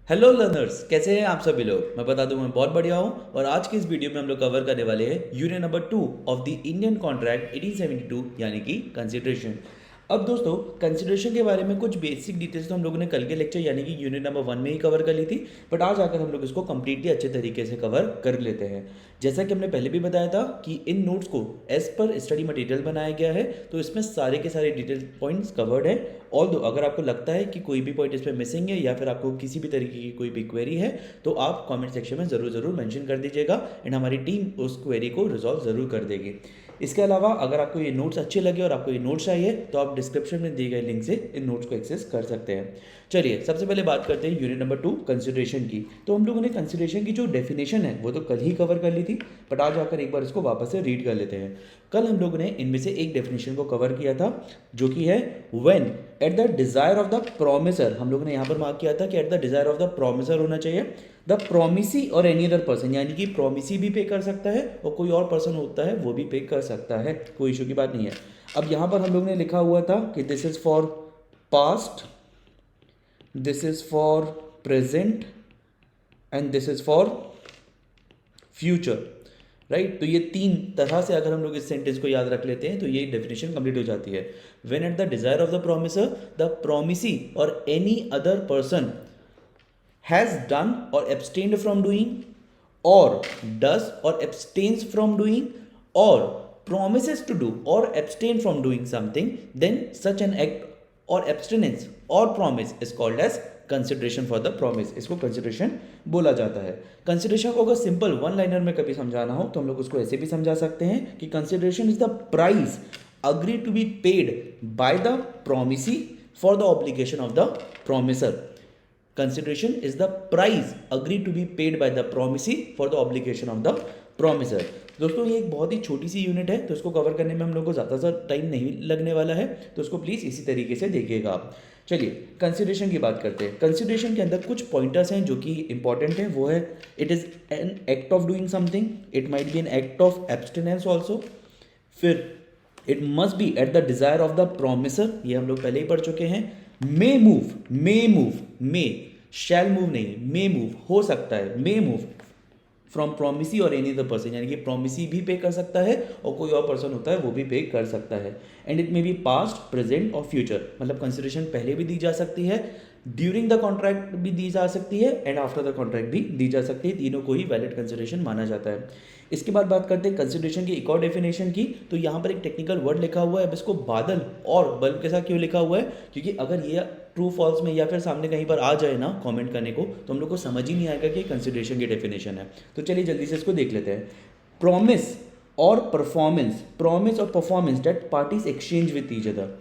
Hello learners, कैसे हैं आप सभी लोग। मैं बता दूं मैं बहुत बढ़िया हूं। और आज की इस वीडियो में हम लोग कवर करने वाले हैं unit number 2 of the Indian contract 1872 यानी कि कंसिडरेशन। अब दोस्तों, कंसिडरेशन के बारे में कुछ बेसिक डिटेल्स तो हम लोगों ने कल के लेक्चर यानी कि यूनिट नंबर 1 में ही कवर कर ली थी, बट आज आकर हम लोग इसको कंप्लीटली अच्छे तरीके से कवर कर लेते हैं। जैसा कि हमने पहले भी बताया था कि इन नोट्स को एज पर स्टडी मटेरियल बनाया गया है, तो इसमें सारे के सारे डिटेल पॉइंट्स कवर्ड है। ऑल्दो अगर आपको लगता है कि कोई भी पॉइंट इसमें मिसिंग है या फिर आपको किसी भी तरीके की कोई भी क्वेरी है, तो आप कमेंट सेक्शन में ज़रूर ज़रूर मेंशन कर दीजिएगा एंड हमारी टीम उस क्वेरी को रिजॉल्व ज़रूर कर देगी। इसके अलावा अगर आपको ये नोट्स अच्छे लगे और आपको ये नोट्स चाहिए तो आप डिस्क्रिप्शन में दिए गए लिंक से इन नोट्स को एक्सेस कर सकते हैं। चलिए सबसे पहले बात करते हैं यूनिट नंबर 2 कंसिडरेशन की। तो हम लोगों ने कंसिडरेशन की जो डेफिनेशन है वो तो कल ही कवर कर ली थी, बट आज आकर एक बार इसको वापस से रीड कर लेते हैं। कल हम लोगों ने इनमें से एक डेफिनेशन को कवर किया था जो कि है when at the desire of the promisor. हम लोगों ने यहाँ पर मार्क किया था कि eight the desire of the promisor होना चाहिए। The promisee or any other person, यानी कि प्रोमिसी भी पे कर सकता है और कोई और पर्सन होता है वो भी पे कर सकता है, कोई इशू की बात नहीं है। अब यहाँ पर हम लोगों ने लिखा हुआ था कि this is for past, this is for present and this is for future, right. तो ये तीन तरह से अगर हम लोग इस सेंटेंस को याद रख लेते हैं तो ये डेफिनेशन कंप्लीट हो जाती है। When at the desire of the promisor the promisee or any other person has done or abstained from doing or does or abstains from doing or promises to do or abstain from doing something, then such an act or abstinence or promise is called as consideration for the promise। इसको consideration बोला जाता है। consideration को अगर simple one liner में कभी समझाना हो तो हम लोग उसको ऐसे भी समझा सकते हैं कि consideration is the price agreed to be paid by the promisee for the obligation of the promiser। consideration is the price agreed to be paid by the promisee for the obligation of the promiser। दोस्तों ये एक बहुत ही छोटी सी unit है, तो इसको cover करने में हम लोग को ज़्यादा सा टाइम नहीं लगने वाला है, तो इसको प्लीज़ इसी तरीके से देखिएगा आप। चलिए कंसिडरेशन की बात करते हैं। कंसिडरेशन के अंदर कुछ पॉइंटर्स हैं जो कि इंपॉर्टेंट हैं। वो है it is an act of doing something, it might be an act of abstinence also. फिर it must be at the desire of the promisor, ये हम लोग पहले ही पढ़ चुके हैं। मे मूव, मे शैल मूव नहीं, मे मूव हो सकता है, मे move from promisee or any other person, यानी कि प्रोमिसी भी पे कर सकता है और कोई और पर्सन होता है वो भी पे कर सकता है। And it may be past, present और फ्यूचर, मतलब कंसिडरेशन पहले भी दी जा सकती है, ड्यूरिंग द कॉन्ट्रैक्ट भी दी जा सकती है एंड आफ्टर द कॉन्ट्रैक्ट भी दी जा सकती है। तीनों को ही वैलिड कंसिडरेशन माना जाता है। इसके बाद बात करते हैं कंसिडरेशन की एक और डेफिनेशन की। तो यहाँ पर एक टेक्निकल वर्ड लिखा हुआ है, अब इसको बादल और बल्ब के साथ क्यों लिखा हुआ है, क्योंकि अगर ये ट्रू फॉल्स में या फिर सामने कहीं पर आ जाए ना कमेंट करने को, तो हम लोग को समझ ही नहीं आएगा कि कंसिडरेशन की डेफिनेशन है। तो चलिए जल्दी से इसको देख लेते हैं। प्रॉमिस और परफॉर्मेंस, प्रॉमिस और performance that parties exchange with each other.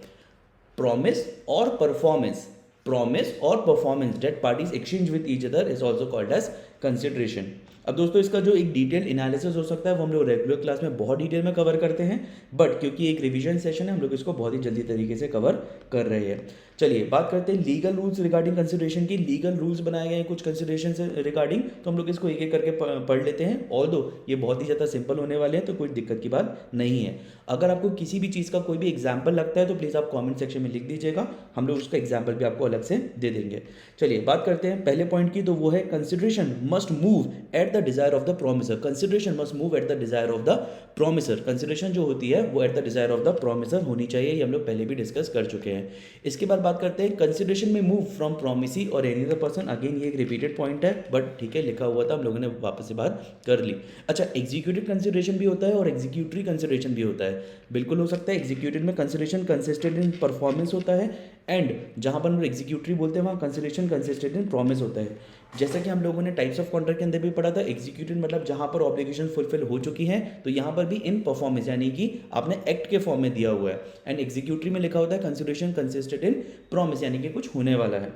Promise और performance, promise or performance that parties exchange with each other is also called as consideration। अब दोस्तों इसका जो एक डिटेल एनालिसिस हो सकता है वो हम लोग रेगुलर क्लास में बहुत डिटेल में कवर करते हैं, बट क्योंकि एक रिवीजन सेशन है हम लोग इसको बहुत ही जल्दी तरीके से कवर कर रहे हैं। चलिए बात करते हैं लीगल रूल्स रिगार्डिंग कंसिडरेशन की। लीगल रूल्स बनाए गए हैं कुछ कंसिडरेशन से रिगार्डिंग, तो हम लोग इसको एक एक करके पढ़ लेते हैं। ऑल्दो ये बहुत ही ज़्यादा सिंपल होने वाले हैं तो कोई दिक्कत की बात नहीं है। अगर आपको किसी भी चीज़ का कोई भी एग्जाम्पल लगता है तो प्लीज़ आप कॉमेंट सेक्शन में लिख दीजिएगा, हम लोग उसका एग्जाम्पल भी आपको अलग से दे देंगे। चलिए बात करते हैं पहले पॉइंट की, तो वो है consideration must move at the desire of the promisor. Consideration must move at the desire of the promisor. Consideration जो होती है वो eight the desire of the promisor होनी चाहिए, ये हम लोग पहले भी डिस्कस कर चुके हैं। इसके बाद बात करते हैं कंसिडरेशन में move from promisee or any other person. Again ये एक रिपीटेड पॉइंट है, बट ठीक है लिखा हुआ था, हम लोगों ने वापस से बात कर ली। अच्छा, एग्जीक्यूटिव कंसिडरेशन भी होता है और एग्जीक्यूटरी कंसिडरेशन भी होता है। बिल्कुल हो सकता है एग्जीक्यूटिव में कंसिडरेशन कंसिस्टेंट इन परफॉर्मेंस होता है एंड जहां पर हम लोग एग्जीक्यूटरी बोलते हैं वहां कंसिडरेशन कंसिस्टेंट इन प्रॉमिस होता है। जैसा कि हम लोगों ने टाइप्स ऑफ कॉन्ट्रैक्ट के अंदर भी पढ़ा था, एग्जीक्यूटिव मतलब जहां पर ऑब्लिगेशन फुलफिल हो चुकी है, तो यहां पर भी इन परफॉर्मेंस यानी कि आपने एक्ट के फॉर्म में दिया हुआ है। एंड एग्जीक्यूटरी में लिखा होता है कंसिडरेशन कंसिस्टेंट इन प्रॉमिस, यानी कि कुछ होने वाला है।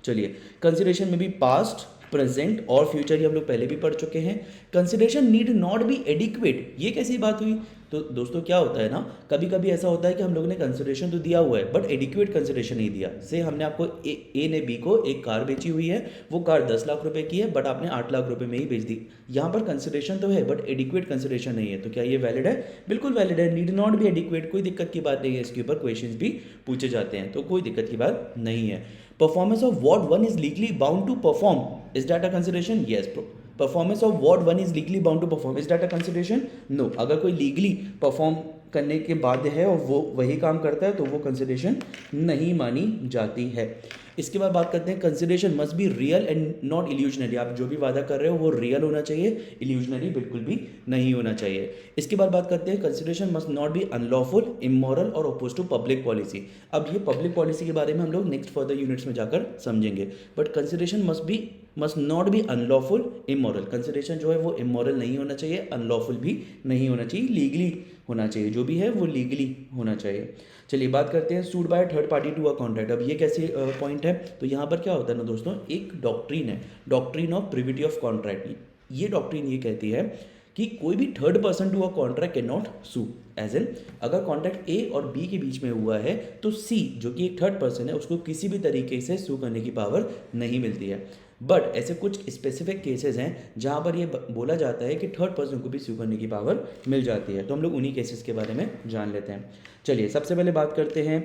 चलिए कंसिडरेशन में भी पास्ट, प्रेजेंट और फ्यूचर ये हम लोग पहले भी पढ़ चुके हैं। Consideration need not be adequate, ये कैसी बात हुई। तो दोस्तों क्या होता है ना, कभी कभी ऐसा होता है कि हम लोगों ने कंसिडरेशन तो दिया हुआ है बट एडिक्वेट कंसिडरेशन नहीं दिया। से हमने आपको ए ने बी को एक कार बेची हुई है, वो कार 10 लाख रुपए की है बट आपने 8 लाख रुपए में ही बेच दी। यहाँ पर कंसिडरेशन तो है बट एडिक्वेट कंसिडरेशन नहीं है, तो क्या ये वैलिड है? बिल्कुल वैलिड है, नीड नॉट बी एडिक्वेट, कोई दिक्कत की बात नहीं है। इसके ऊपर क्वेश्चंस भी पूछे जाते हैं, तो कोई दिक्कत की बात नहीं है। Performance of what one is legally bound to perform, is that a consideration? Yes. Performance of what one is legally bound to perform, is that a consideration? No. अगर कोई लीगली परफॉर्म करने के बाध्य है और वो वही काम करता है तो वो कंसिडरेशन नहीं मानी जाती है। इसके बाद बात करते हैं, consideration must be real and not illusionary. आप जो भी वादा कर रहे हो वो रियल होना चाहिए, इल्यूजनरी बिल्कुल भी नहीं होना चाहिए। इसके बाद बात करते हैं, consideration must not be unlawful, immoral और अपोज टू पब्लिक पॉलिसी। अब ये पब्लिक पॉलिसी के बारे में हम लोग नेक्स्ट फर्दर यूनिट्स में जाकर समझेंगे, but consideration must not be unlawful, immoral. Consideration जो है वो इमोरल नहीं होना चाहिए, अनलॉफुल भी नहीं होना चाहिए, लीगली होना चाहिए, जो भी है वो लीगली होना चाहिए। चलिए बात करते हैं, sued by third party to a contract. अब ये कैसे पॉइंट है, तो यहाँ पर क्या होता है ना दोस्तों, एक डॉक्ट्रिन है, doctrine of privity of contract. ये डॉक्ट्रिन ये कहती है कि कोई भी third person to a contract can not sue, as an अगर कॉन्ट्रैक्ट ए और बी के बीच में हुआ है तो सी जो कि एक थर्ड पर्सन है उसको किसी भी तरीके से सू करने की पावर नहीं मिलती है। बट ऐसे कुछ स्पेसिफिक केसेस हैं जहाँ पर ये बोला जाता है कि थर्ड पर्सन को भी सू करने की पावर मिल जाती है, तो हम लोग उन्हीं केसेस के बारे में जान लेते हैं। चलिए सबसे पहले बात करते हैं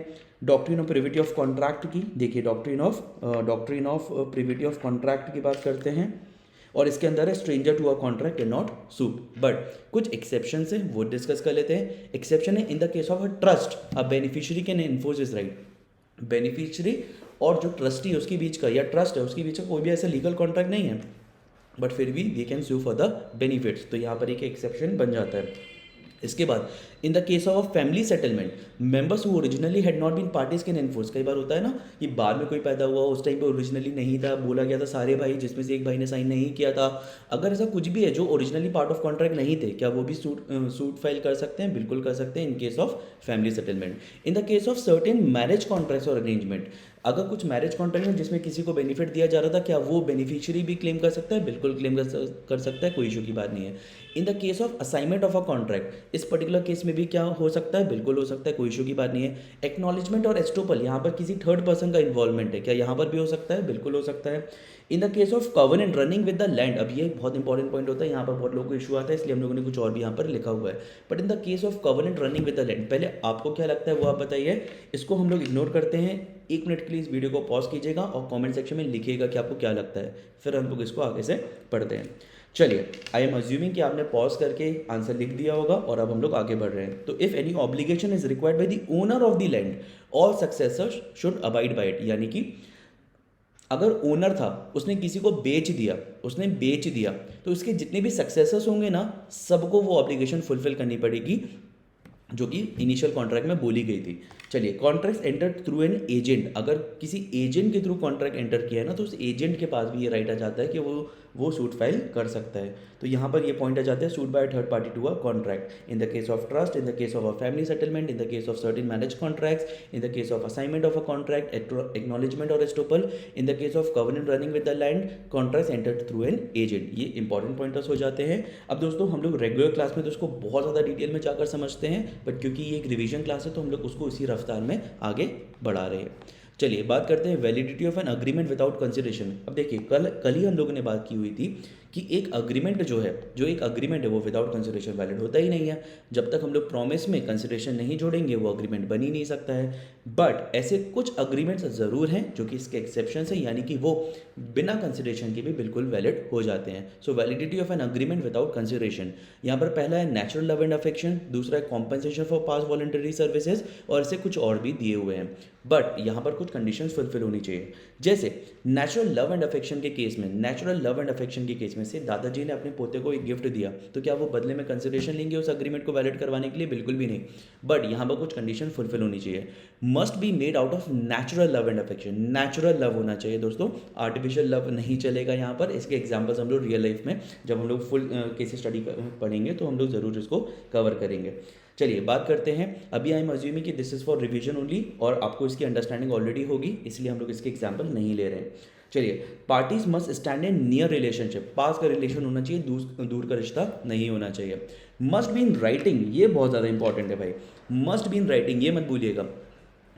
doctrine of privity of contract की। देखिए doctrine of privity of contract की बात करते हैं, और इसके अंदर है stranger to a contract can not sue, but कुछ एक्सेप्शन है वो डिस्कस कर लेते हैं। एक्सेप्शन है, in the case of a trust a beneficiary can enforce his right. Beneficiary और जो ट्रस्टी है उसके बीच का, या ट्रस्ट है उसके बीच का कोई भी ऐसा लीगल कॉन्ट्रैक्ट नहीं है, बट फिर भी they can sue for the benefits, तो यहाँ पर एक एक्सेप्शन बन जाता है। इसके बाद in the case of family settlement, members who originally had not been parties can enforce. कई बार होता है ना कि बाद में कोई पैदा हुआ, उस टाइम पे ओरिजिनली नहीं था, बोला गया था सारे भाई, जिसमें से एक भाई ने साइन नहीं किया था। अगर ऐसा कुछ भी है जो ओरिजिनली पार्ट ऑफ कॉन्ट्रैक्ट नहीं थे, क्या वो भी सूट फाइल कर सकते हैं? बिल्कुल कर सकते हैं, in case of family settlement. In the case of certain marriage contracts और अरेंजमेंट, अगर कुछ मैरिज कॉन्ट्रैक्ट में जिसमें किसी को बेनिफिट दिया जा रहा था, क्या वो बेनिफिशियरी भी क्लेम कर सकता है? बिल्कुल क्लेम कर सकता है, कोई इशू की बात नहीं है। In the case of assignment of a contract, इस पर्टिकुलर केस में भी क्या हो सकता है? बिल्कुल हो सकता है, कोई इशू की बात नहीं है। एक्नॉलेजमेंट और एस्टोपल, यहाँ पर किसी थर्ड पर्सन का इन्वॉल्वमेंट है, क्या यहाँ पर भी हो सकता है? बिल्कुल हो सकता है। In the case of covenant running with the land, अब ये बहुत इंपॉर्टेंट पॉइंट होता है, यहाँ पर बहुत लोगों को इशू आता है, इसलिए हम लोगों ने कुछ और भी यहाँ पर लिखा हुआ है। But in the case of covenant running with the land, पहले आपको क्या लगता है वो आप बताइए, इसको हम लोग इग्नोर करते हैं। 1 मिनट के लिए इस वीडियो को पॉज कीजिएगा और कमेंट सेक्शन में लिखिएगा कि आपको क्या लगता है, फिर हम लोग इसको आगे से पढ़ते हैं। चलिए, आई एम अज्यूमिंग कि आपने पॉज करके आंसर लिख दिया होगा और अब हम लोग आगे बढ़ रहे हैं। तो if any obligation is required by the owner of the land, all successors should abide by it, यानी कि अगर ओनर था उसने किसी को बेच दिया, तो उसके जितने भी सक्सेसर्स होंगे ना, सबको वो ऑब्लिगेशन फुलफिल करनी पड़ेगी जो कि इनिशियल कॉन्ट्रैक्ट में बोली गई थी। चलिए, contract enter through an agent, अगर किसी एजेंट के थ्रू कॉन्ट्रैक्ट एंटर किया है ना, तो उस एजेंट के पास भी ये राइट आ जाता है कि वो सूट फाइल कर सकता है। तो यहाँ पर ये पॉइंट आ जाता है, suit by third party to a contract in the case of trust, in the case of a family settlement, in the case of certain marriage contracts, in the case of assignment of a contract, acknowledgement or estoppel, in the case of covenant running with the land, contracts entered through an agent. ये important pointers हो जाते हैं। अब दोस्तों हम लोग regular class में तो इसको बहुत ज़्यादा डिटेल में जाकर समझते हैं, बट क्योंकि ये एक रिवीजन क्लास है तो हम लोग उसको इसी रफ्तार में आगे बढ़ा रहे हैं। चलिए बात करते हैं validity of an agreement without consideration. अब देखिए, कल ही हम लोगों ने बात की हुई थी कि एक अग्रीमेंट जो एक अग्रीमेंट है वो विदाउट कंसिडरेशन वैलिड होता ही नहीं है। जब तक हम लोग प्रॉमिस में कंसिडरेशन नहीं जोड़ेंगे वो अग्रीमेंट बन ही नहीं सकता है। बट ऐसे कुछ अग्रीमेंट्स ज़रूर हैं जो कि इसके एक्सेप्शन है, यानी कि वो बिना कंसिडरेशन के भी बिल्कुल वैलिड हो जाते हैं। So validity of an agreement without consideration, यहाँ पर पहला है नेचुरल लव एंड अफेक्शन, दूसरा है compensation for pass voluntary services, और ऐसे कुछ और भी दिए हुए हैं। बट यहाँ पर कुछ कंडीशंस फुलफिल होनी चाहिए। जैसे नेचुरल लव एंड अफेक्शन के केस में से दादाजी ने अपने पोते को एक गिफ्ट दिया, तो क्या वो बदले में कंसिडरेशन लेंगे उस अग्रीमेंट को वैलिड करवाने के लिए? बिल्कुल भी नहीं। बट यहाँ पर कुछ कंडीशन फुलफिल होनी चाहिए। Must be made out of natural love and affection, natural love होना चाहिए दोस्तों, आर्टिफिशियल लव नहीं चलेगा यहाँ पर। इसके एग्जाम्पल्स हम लोग रियल लाइफ में जब हम लोग फुल केस स्टडी पढ़ेंगे तो हम लोग ज़रूर इसको कवर करेंगे। चलिए बात करते हैं, अभी आई एम अज्यूमिंग कि this is for revision only और आपको इसकी अंडरस्टैंडिंग ऑलरेडी होगी, इसलिए हम लोग इसके एग्जाम्पल नहीं ले रहे हैं। चलिए, parties must stand in near relationship, पास का रिलेशन होना चाहिए, दूर का रिश्ता नहीं होना चाहिए। मस्ट बी इन राइटिंग, ये बहुत ज़्यादा इंपॉर्टेंट है भाई, मस्ट बी इन राइटिंग, ये मत भूलिएगा।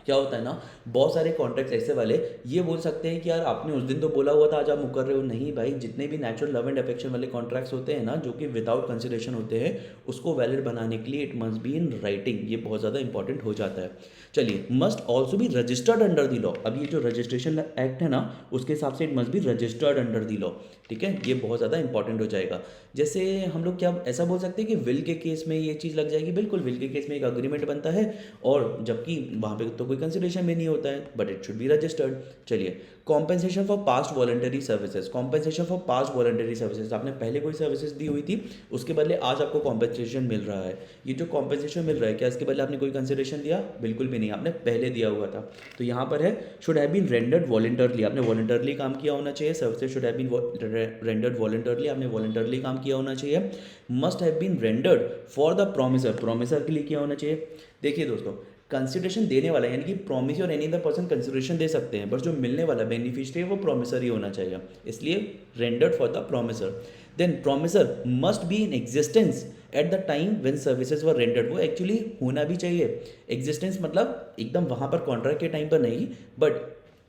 क्या होता है ना, बहुत सारे कॉन्ट्रैक्ट्स ऐसे वाले ये बोल सकते हैं कि यार आपने उस दिन तो बोला हुआ था, आज आप मुकर रहे हो। नहीं भाई, जितने भी नेचुरल लव एंड अफेक्शन वाले कॉन्ट्रैक्ट्स होते हैं ना, जो कि विदाउट कंसिडरेशन होते हैं, उसको वैलिड बनाने के लिए it must be in writing, ये बहुत ज़्यादा इंपॉर्टेंट हो जाता है। चलिए, must also be registered under the law. अब ये जो रजिस्ट्रेशन एक्ट है ना, उसके हिसाब से it must be registered under the law, ठीक है, ये बहुत ज़्यादा इंपॉर्टेंट हो जाएगा। जैसे हम लोग क्या ऐसा बोल सकते हैं कि विल के केस में ये चीज़ लग जाएगी, बिल्कुल विल के केस में एक अग्रीमेंट बनता है, और जबकि वहाँ पे तो कोई कंसिडरेशन भी नहीं होता है, but it should be registered. चलिए, compensation for past voluntary services, compensation for past voluntary services, आपने पहले कोई सर्विसेज दी हुई थी, उसके बदले आज आपको कॉम्पेंसेशन मिल रहा है। ये जो कॉम्पेंसेशन मिल रहा है, क्या इसके बदले आपने कोई कंसिडरेशन दिया? बिल्कुल भी नहीं, आपने पहले दिया हुआ था। तो यहाँ पर है should have been rendered voluntarily, आपने वॉलंटरली काम किया होना चाहिए। Services should have been rendered voluntarily, आपने वॉलंटरली काम किया होना चाहिए। Must have been rendered for the promisor, promisor के लिए किया होना चाहिए। देखिए दोस्तों, कंसिडरेशन देने वाला यानी कि प्रोमिस और एनी अदर पर्सन कंसिडरेशन दे सकते हैं, बट जो मिलने वाला बेनिफिशियरी है वो प्रोमिसर ही होना चाहिए, इसलिए rendered for the promisor. Then promisor must be in existence at the time when services were rendered, वो एक्चुअली होना भी चाहिए। एग्जिस्टेंस मतलब एकदम वहाँ पर कॉन्ट्रैक्ट के टाइम पर नहीं, बट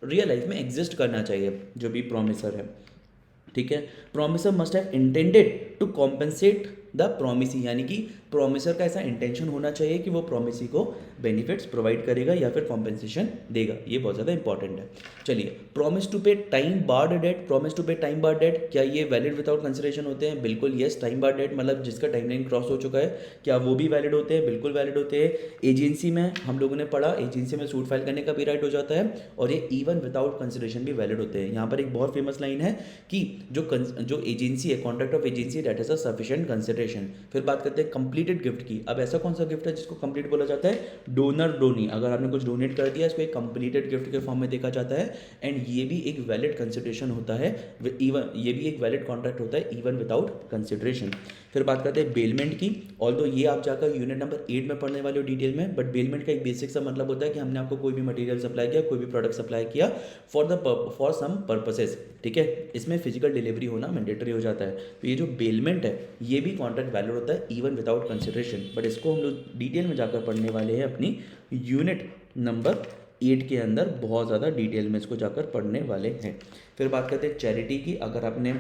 रियल लाइफ में एग्जिस्ट करना चाहिए जो भी प्रोमिसर है, ठीक है। Promisor must have intended to compensate the promisee, यानी कि प्रोमिसर का ऐसा इंटेंशन होना चाहिए कि वो प्रोमिसी को बेनिफिट्स प्रोवाइड करेगा या फिर कॉम्पेंसेशन देगा, ये बहुत ज़्यादा इंपॉर्टेंट है। चलिए, promise to pay time barred debt, promise to pay time barred debt, क्या ये वैलिड विदाउट कंसिडरेशन होते हैं? बिल्कुल यस। टाइम बार्ड डेट मतलब जिसका टाइमलाइन क्रॉस हो चुका है, क्या वो भी वैलिड होते हैं? बिल्कुल वैलिड होते हैं। एजेंसी में हम लोगों ने पढ़ा, एजेंसी में सूट फाइल करने का भी राइट हो जाता है, और ये इवन विदाउट कंसिडरेशन भी वैलिड होते हैं। यहाँ पर एक बहुत फेमस लाइन है कि जो एजेंसी है, contract of agency debt is a sufficient consideration. फिर बात करते हैं कंप्लीटेड गिफ्ट की। अब ऐसा कौन सा गिफ्ट है जिसको कंप्लीट बोला जाता है? डोनर डोनी, अगर आपने कुछ डोनेट कर दिया, इसको एक कंप्लीटेड गिफ्ट के फॉर्म में देखा जाता है, एंड ये भी एक वैलिड कंसिडरेशन होता है, इवन ये भी एक वैलिड कॉन्ट्रैक्ट होता है इवन विदाउट कंसिडरेशन। फिर बात करते हैं बेलमेंट की। ऑल्दो ये आप जाकर यूनिट नंबर 8 में पढ़ने वाले हो डिटेल में, बट बेलमेंट का एक बेसिक सा मतलब होता है कि हमने आपको कोई भी मटेरियल सप्लाई किया, कोई भी प्रोडक्ट सप्लाई किया फॉर सम पर्पसेस, ठीक है, इसमें फिजिकल डिलीवरी होना मैंडेटरी हो जाता है। तो ये जो बेलमेंट है ये भी कॉन्ट्रैक्ट वैलिड होता है इवन विदाउट कंसिडरेशन, बट इसको हम लोग डिटेल में जाकर पढ़ने वाले हैं अपनी यूनिट नंबर 8 के अंदर, बहुत ज़्यादा डिटेल में इसको जाकर पढ़ने वाले हैं। फिर बात करते हैं चैरिटी की। अगर आपने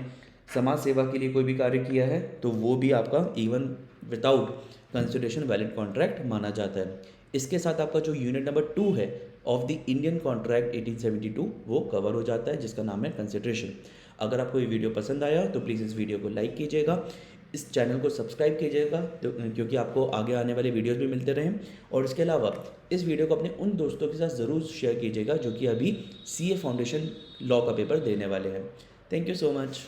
समाज सेवा के लिए कोई भी कार्य किया है तो वो भी आपका even without consideration valid contract माना जाता है। इसके साथ आपका जो यूनिट नंबर 2 है ऑफ द इंडियन कॉन्ट्रैक्ट 1872 वो कवर हो जाता है, जिसका नाम है कंसिडरेशन। अगर आपको ये वीडियो पसंद आया तो प्लीज़ इस वीडियो को लाइक कीजिएगा, इस चैनल को सब्सक्राइब कीजिएगा, तो क्योंकि आपको आगे आने वाले वीडियोस भी मिलते रहें। और इसके अलावा इस वीडियो को अपने उन दोस्तों के साथ ज़रूर शेयर कीजिएगा जो कि अभी CA फाउंडेशन लॉ का पेपर देने वाले हैं। Thank you so much.